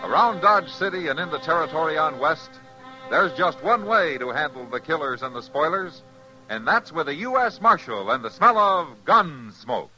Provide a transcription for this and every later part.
Around Dodge City and in the territory on West, there's just one way to handle the killers and the spoilers, and that's with a U.S. Marshal and the smell of Gunsmoke.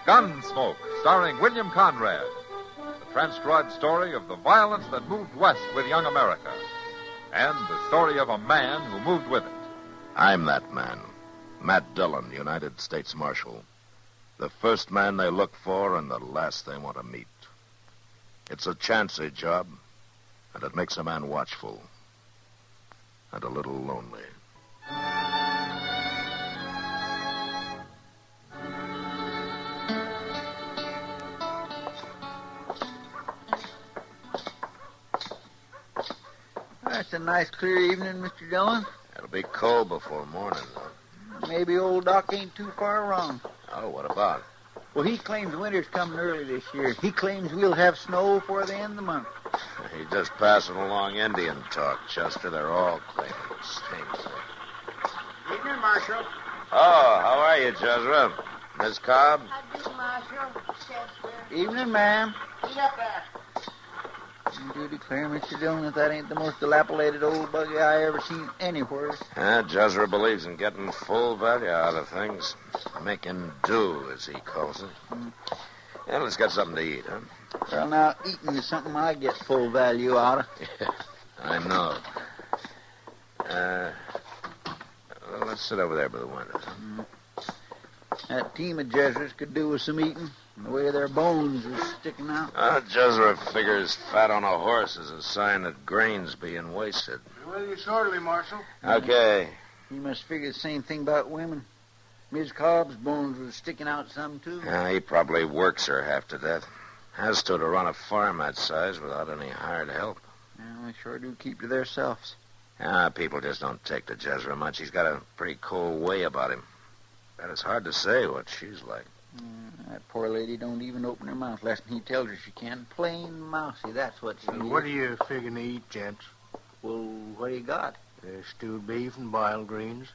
Gunsmoke, starring William Conrad. The transcribed story of the violence that moved west with young America. And the story of a man who moved with it. I'm that man. Matt Dillon, United States Marshal. The first man they look for and the last they want to meet. It's a chancy job, and it makes a man watchful. And a little lonely. It's a nice, clear evening, Mr. Dillon. It'll be cold before morning, though. Maybe old Doc ain't too far wrong. Oh, what about? Well, he claims winter's coming early this year. He claims we'll have snow before the end of the month. He's just passing along Indian talk, Chester. They're all claiming the same thing. Evening, Marshal. Oh, how are you, Jezra? Miss Cobb? How do, Marshal? Chester. Evening, ma'am. Get up there. You do declare, Mr. Dillon, that ain't the most dilapidated old buggy I ever seen anywhere. Jezra believes in getting full value out of things. Making do, as he calls it. Yeah, let's get something to eat, huh? Well, now, eating is something I get full value out of. Yeah, I know. Well, let's sit over there by the window. That team of Jesuits could do with some eating. The way their bones are sticking out. Jezra figures fat on a horse is a sign that grain's being wasted. Well, you shortly, Marshal. Okay. You must figure the same thing about women. Miss Cobb's bones were sticking out some, too. He probably works her half to death. Has to run a farm that size without any hired help. Well, they sure do keep to themselves. People just don't take to Jezra much. He's got a pretty cold way about him. But it's hard to say what she's like. That poor lady don't even open her mouth less than he tells her she can. Plain mousy, that's what she is. What are you figuring to eat, gents? Well, what do you got? Stewed beef and boiled greens.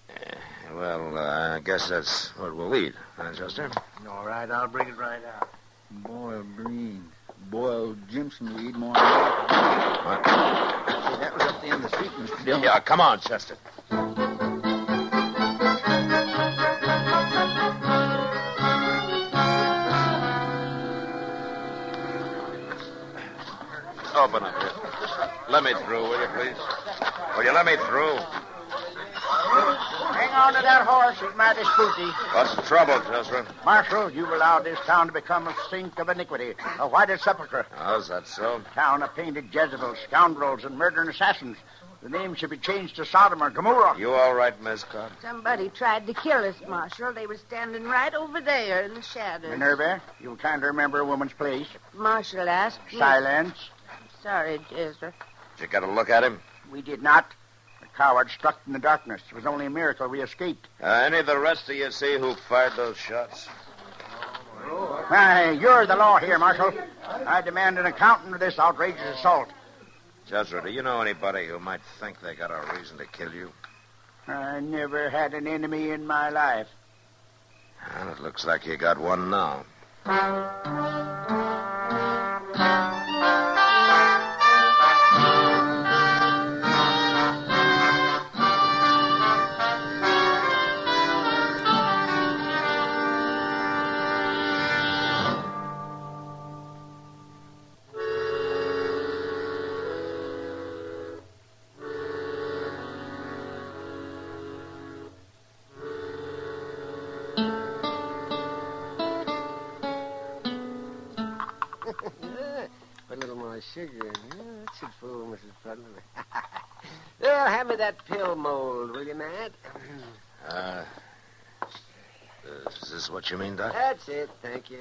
I guess that's what we'll eat, huh, Chester? All right, I'll bring it right out. Boiled greens. Boiled Jimson weed more than that. What? Hey, that was up the end of the street, Mr. Dillon. Yeah, come on, Chester. Open up here. Let me through, will you, please? Will you let me through? Hang on to that horse. He's mighty spooky. What's the trouble, Chester? Marshal, you've allowed this town to become a sink of iniquity, a whited sepulchre. Oh, is that so? Town of painted Jezebels, scoundrels, and murdering assassins. The name should be changed to Sodom or Gomorrah. You all right, Miss Cobb? Somebody tried to kill us, Marshal. They were standing right over there in the shadows. Minerva, you'll kind of remember a woman's place. Marshal asked me. Silence. Sorry, Jezra. Did you get a look at him? We did not. The coward struck in the darkness. It was only a miracle we escaped. Any of the rest of you see who fired those shots? Why, you're the law here, Marshal. I demand an accounting of this outrageous assault. Jezra, do you know anybody who might think they got a reason to kill you? I never had an enemy in my life. Well, it looks like you got one now. Put a little more sugar in here. That should fool Mrs. Putnam. Well, hand me that pill mold, will you, Matt? Is this what you mean, Doc? That's it. Thank you.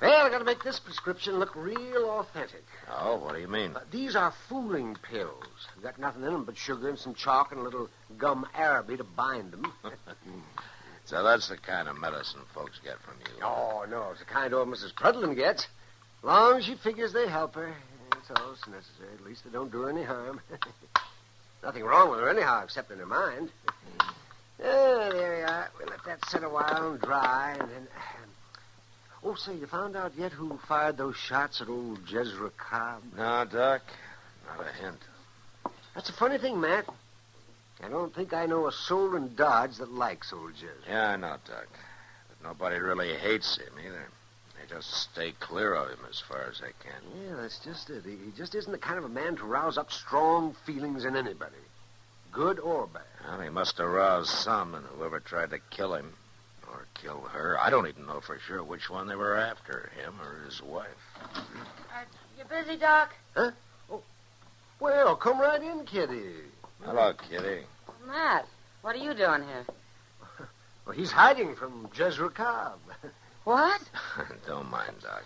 Well, I got to make this prescription look real authentic. Oh, what do you mean? These are fooling pills. Got nothing in them but sugar and some chalk and a little gum araby to bind them. So that's the kind of medicine folks get from you. Oh, no, it's the kind old Mrs. Prudlin gets. Long as she figures they help her, that's all that's necessary. At least they don't do her any harm. Nothing wrong with her anyhow, except in her mind. There we are. We'll let that sit a while and dry, and then... Oh, say, you found out yet who fired those shots at old Jezra Cobb? No, Doc. Not a hint. That's a funny thing, Matt. I don't think I know a soul in Dodge that likes old Jezra. Yeah, I know, Doc. But nobody really hates him either. They just stay clear of him as far as they can. Yeah, that's just it. He just isn't the kind of a man to rouse up strong feelings in anybody, good or bad. Well, he must have roused some in whoever tried to kill him or kill her. I don't even know for sure which one they were after, him or his wife. You busy, Doc? Huh? Oh, well, come right in, Kitty. Hello, Kitty. Matt, what are you doing here? Well, he's hiding from Jezra Cobb. What? Don't mind, Doc.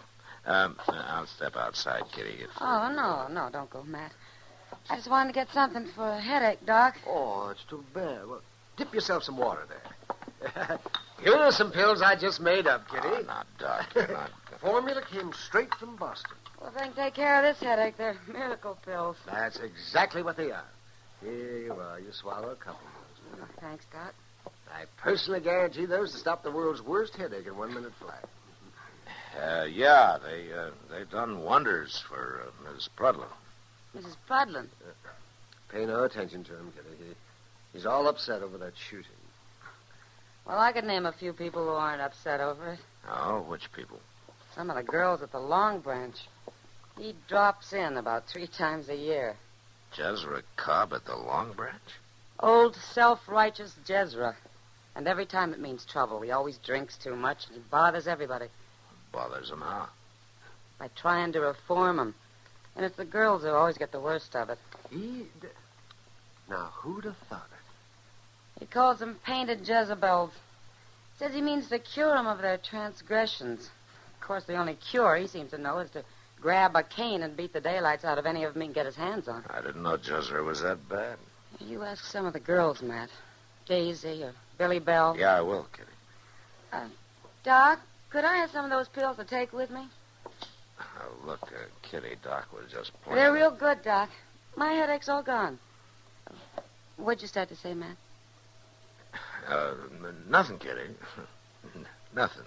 I'll step outside, Kitty. Oh, no, don't go, Matt. I just wanted to get something for a headache, Doc. Oh, it's too bad. Well, dip yourself some water there. Here are some pills I just made up, Kitty. Oh, now, Doc, you're not... The formula came straight from Boston. Well, if they can take care of this headache, they're miracle pills. That's exactly what they are. Here you are. You swallow a couple of those. Oh, thanks, Doc. I personally guarantee those to stop the world's worst headache in 1 minute flat. Yeah, they've done wonders for Mrs. Prudlin. Mrs. Prudlin. Pay no attention to him, Kitty. He's all upset over that shooting. Well, I could name a few people who aren't upset over it. Oh, which people? Some of the girls at the Long Branch. He drops in about 3 times a year. Jezra Cobb at the Long Branch? Old self-righteous Jezra. And every time it means trouble. He always drinks too much, and he bothers everybody. Bothers him how? By trying to reform him. And it's the girls who always get the worst of it. Now, who'd have thought it? He calls them painted Jezebels. Says he means to cure them of their transgressions. Of course, the only cure he seems to know is to grab a cane and beat the daylights out of any of them he can get his hands on. I didn't know Jezra was that bad. You ask some of the girls, Matt. Daisy or Billy Bell. Yeah, I will, Kitty. Doc, could I have some of those pills to take with me? Look, Kitty, Doc was just pointing... They're real good, Doc. My headache's all gone. What'd you start to say, Matt? Nothing, Kitty. Nothing.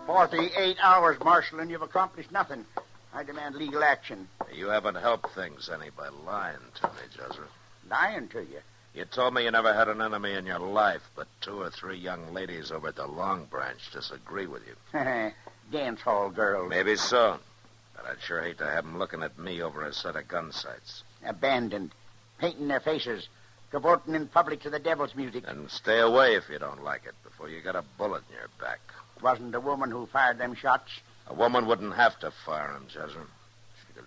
"48 hours, Marshal, and you've accomplished nothing. I demand legal action." You haven't helped things any by lying to me, Jezra. Lying to you. You told me you never had an enemy in your life, but 2 or 3 young ladies over at the Long Branch disagree with you. Dance hall girls. Maybe so, but I'd sure hate to have them looking at me over a set of gun sights. Abandoned. Painting their faces. Cavorting in public to the devil's music. And stay away if you don't like it before you get a bullet in your back. Wasn't the woman who fired them shots? A woman wouldn't have to fire them, Jezra. She could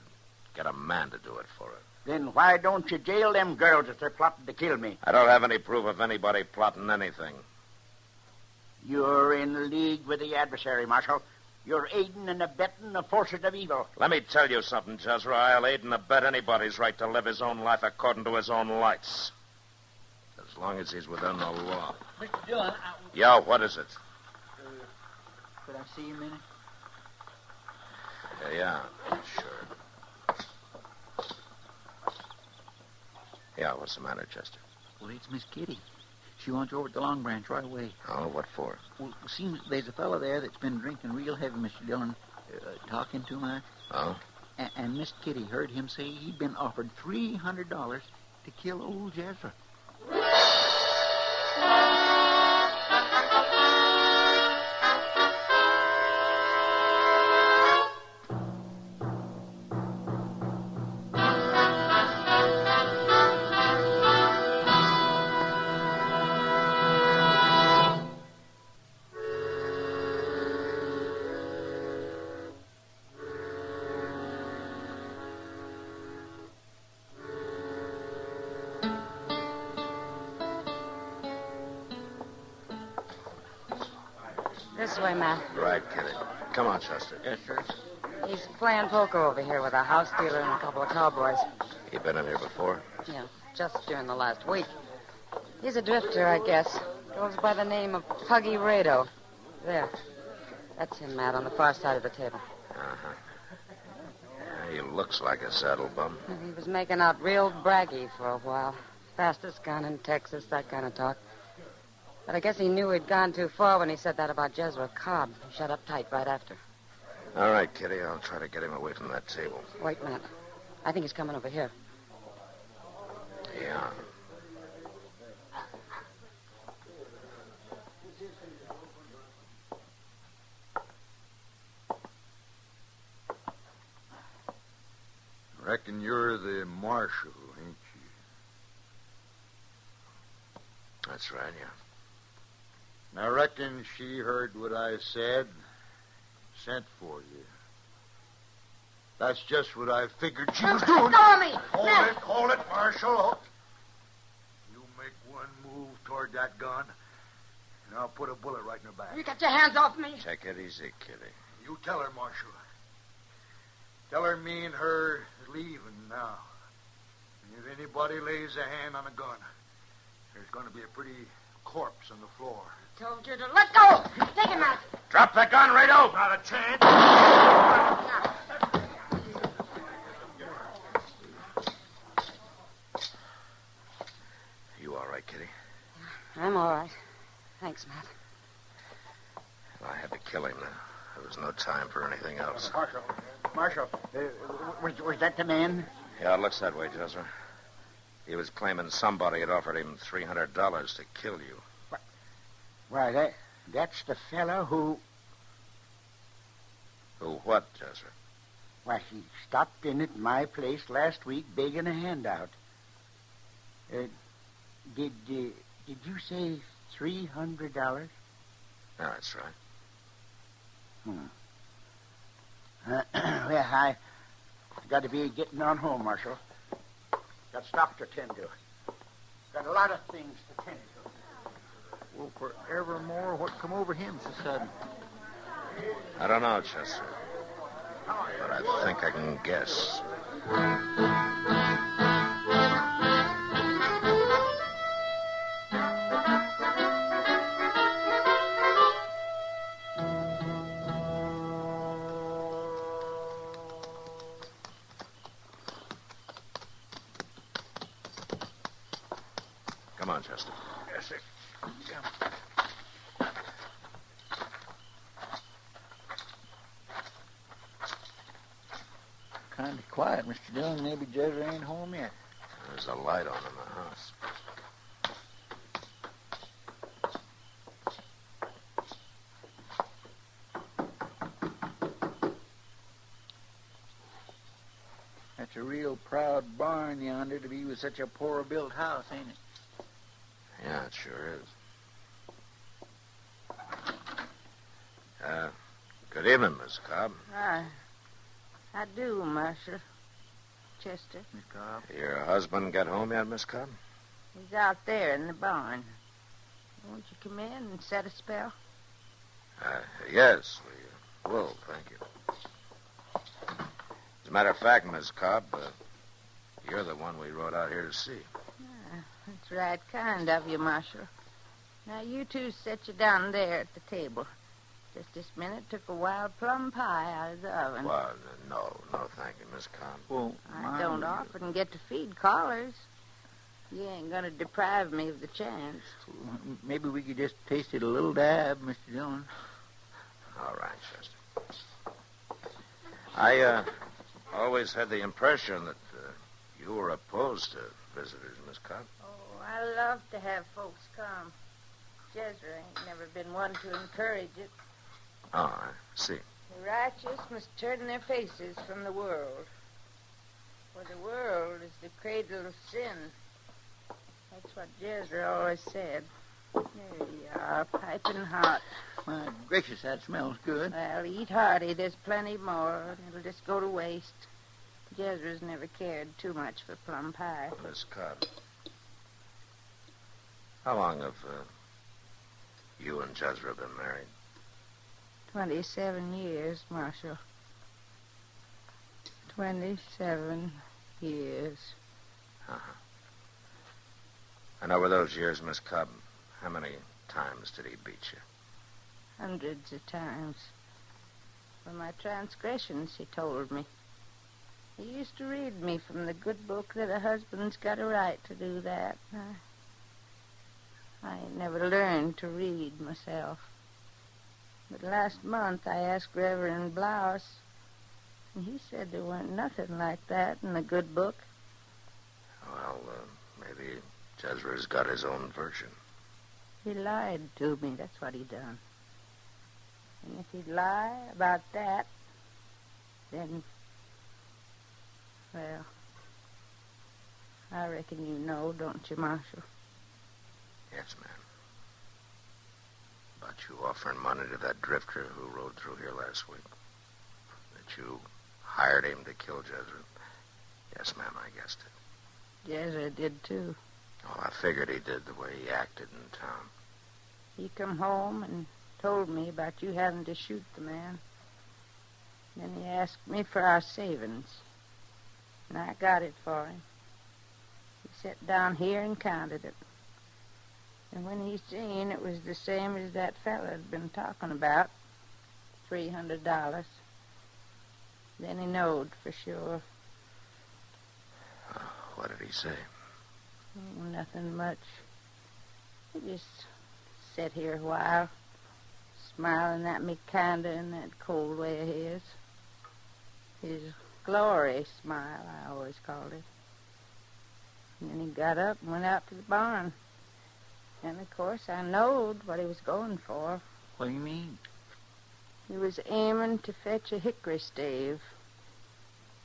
get a man to do it for her. Then why don't you jail them girls if they're plotting to kill me? I don't have any proof of anybody plotting anything. You're in league with the adversary, Marshal. You're aiding and abetting the forces of evil. Let me tell you something, Jezra. I'll aid and abet anybody's right to live his own life according to his own lights. As long as he's within the law. Mr. Dillon, Yeah, what is it? could I see you a minute? Yeah, sure. Yeah, what's the matter, Chester? Well, it's Miss Kitty. She wants you over at the Long Branch right away. Oh, what for? Well, it seems there's a fellow there that's been drinking real heavy, Mr. Dillon, talking too much. Oh? And Miss Kitty heard him say he'd been offered $300 to kill old Jezra. This way, Matt. Right, Kitty. Come on, Chester. Yes, sir. He's playing poker over here with a house dealer and a couple of cowboys. You been in here before? Yeah, just during the last week. He's a drifter, I guess. Goes by the name of Puggy Rado. There. That's him, Matt, on the far side of the table. Uh-huh. He looks like a saddle bum. He was making out real braggy for a while. Fastest gun in Texas, that kind of talk. But I guess he knew he'd gone too far when he said that about Jezra Cobb. He shut up tight right after. All right, Kitty. I'll try to get him away from that table. Wait, Matt. I think he's coming over here. Yeah. Reckon you're the marshal, ain't you? That's right, yeah. I reckon she heard what I said, sent for you. That's just what I figured she was doing. Stormy! Hold it, Marshal. You make one move toward that gun, and I'll put a bullet right in her back. You got your hands off me. Take it easy, Kitty. You tell her, Marshal. Tell her me and her is leaving now. And if anybody lays a hand on a gun, there's going to be a pretty corpse on the floor. Told you to let go. Take him out. Drop the gun, Rado. Not a chance. You all right, Kitty? I'm all right. Thanks, Matt. I had to kill him now. There was no time for anything else. Marshal, was that the man? Yeah, it looks that way, Jezra. He was claiming somebody had offered him $300 to kill you. Why, that's the fellow who... Who what, Jezra? Why, he stopped in at my place last week begging a handout. Did you say $300? Yeah, that's right. Well, I got to be getting on home, Marshal. Got stock to tend to. Got a lot of things to tend to. Well, forevermore, what come over him so sudden? I don't know, Chester. But I think I can guess. Come on, Chester. Yes, sir. Kind of quiet, Mr. Dillon. Maybe Jezra ain't home yet. There's a light on in the house. That's a real proud barn yonder to be with such a poor-built house, ain't it? Yeah, it sure is. Good evening, Miss Cobb. I do, Marshal. Chester. Miss Cobb. Your husband get home yet, Miss Cobb? He's out there in the barn. Won't you come in and set a spell? Yes, we will, thank you. As a matter of fact, Miss Cobb, you're the one we rode out here to see. That's right kind of you, Marshal. Now, you two sit you down there at the table. Just this minute took a wild plum pie out of the oven. Well, no, thank you, Miss Cobb. Well, I don't often get to feed callers. You ain't going to deprive me of the chance. Maybe we could just taste it a little dab, Mr. Dillon. All right, Chester. I always had the impression that you were opposed to visitors, Miss Cobb. Oh, I love to have folks come. Jezra ain't never been one to encourage it. Oh, I see. The righteous must turn their faces from the world. For the world is the cradle of sin. That's what Jezra always said. There you are, piping hot. My gracious, that smells good. Well, eat hearty. There's plenty more, and it'll just go to waste. Jezra's never cared too much for plum pie. Miss Cobb, how long have you and Jezra been married? 27 years, Marshal. 27 years. Uh-huh. And over those years, Miss Cobb, how many times did he beat you? Hundreds of times. For my transgressions, he told me. He used to read me from the good book that a husband's got a right to do that. I ain't never learned to read myself. But last month I asked Reverend Blouse, and he said there weren't nothing like that in the good book. Well, maybe Jezra's got his own version. He lied to me, that's what he done. And if he'd lie about that, then, well, I reckon you know, don't you, Marshal? Yes, ma'am. About you offering money to that drifter who rode through here last week. That you hired him to kill Jezra. Yes, ma'am, I guessed it. Jezra did, too. Oh, I figured he did the way he acted in town. He come home and told me about you having to shoot the man. Then he asked me for our savings. And I got it for him. He sat down here and counted it. And when he seen it was the same as that fella had been talking about, $300, then he knowed for sure. What did he say? Oh, nothing much. He just sat here a while, smiling at me kinda in that cold way of his. His glory smile, I always called it. And then he got up and went out to the barn. And, of course, I knowed what he was going for. What do you mean? He was aiming to fetch a hickory stave.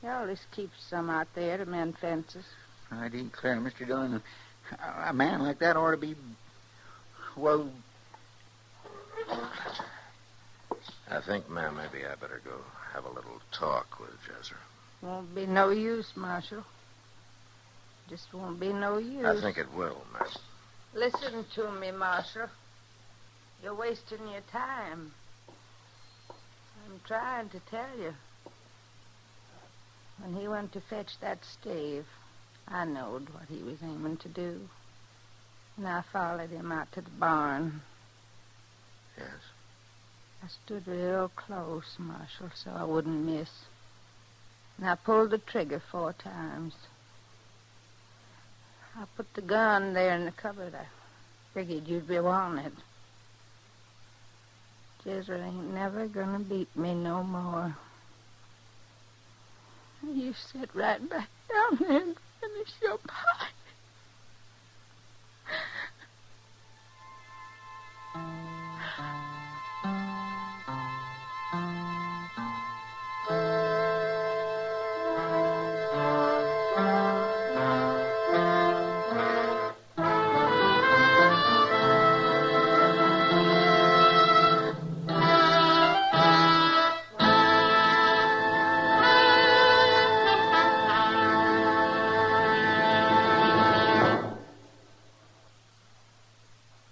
He always keeps some out there to mend fences. I declare, Mr. Dillon, a man like that ought to be, well... I think, ma'am, maybe I better go have a little talk with Jezra. Won't be no use, Marshal. Just won't be no use. I think it will, ma'am. Listen to me, Marshal. You're wasting your time. I'm trying to tell you. When he went to fetch that stave, I knowed what he was aiming to do. And I followed him out to the barn. Yes? I stood real close, Marshal, so I wouldn't miss. And I pulled the trigger 4 times. I put the gun there in the cupboard. I figured you'd be wanting it. Jezra ain't never gonna beat me no more. You sit right back down there and finish your pie.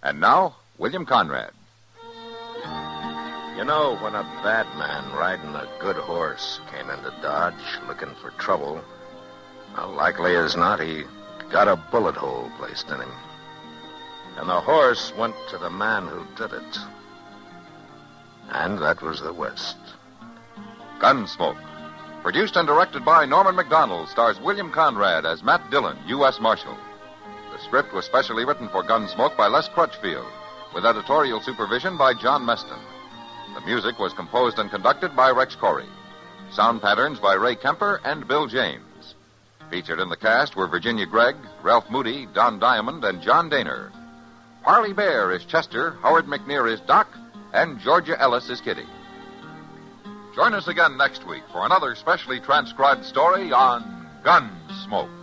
And now, William Conrad. You know, when a bad man riding a good horse came into Dodge looking for trouble, well, likely as not, he got a bullet hole placed in him. And the horse went to the man who did it. And that was the West. Gunsmoke. Produced and directed by Norman MacDonald, stars William Conrad as Matt Dillon, U.S. Marshal. The script was specially written for Gunsmoke by Les Crutchfield, with editorial supervision by John Meston. The music was composed and conducted by Rex Corey. Sound patterns by Ray Kemper and Bill James. Featured in the cast were Virginia Gregg, Ralph Moody, Don Diamond, and John Daner. Parley Bear is Chester, Howard McNear is Doc, and Georgia Ellis is Kitty. Join us again next week for another specially transcribed story on Gunsmoke.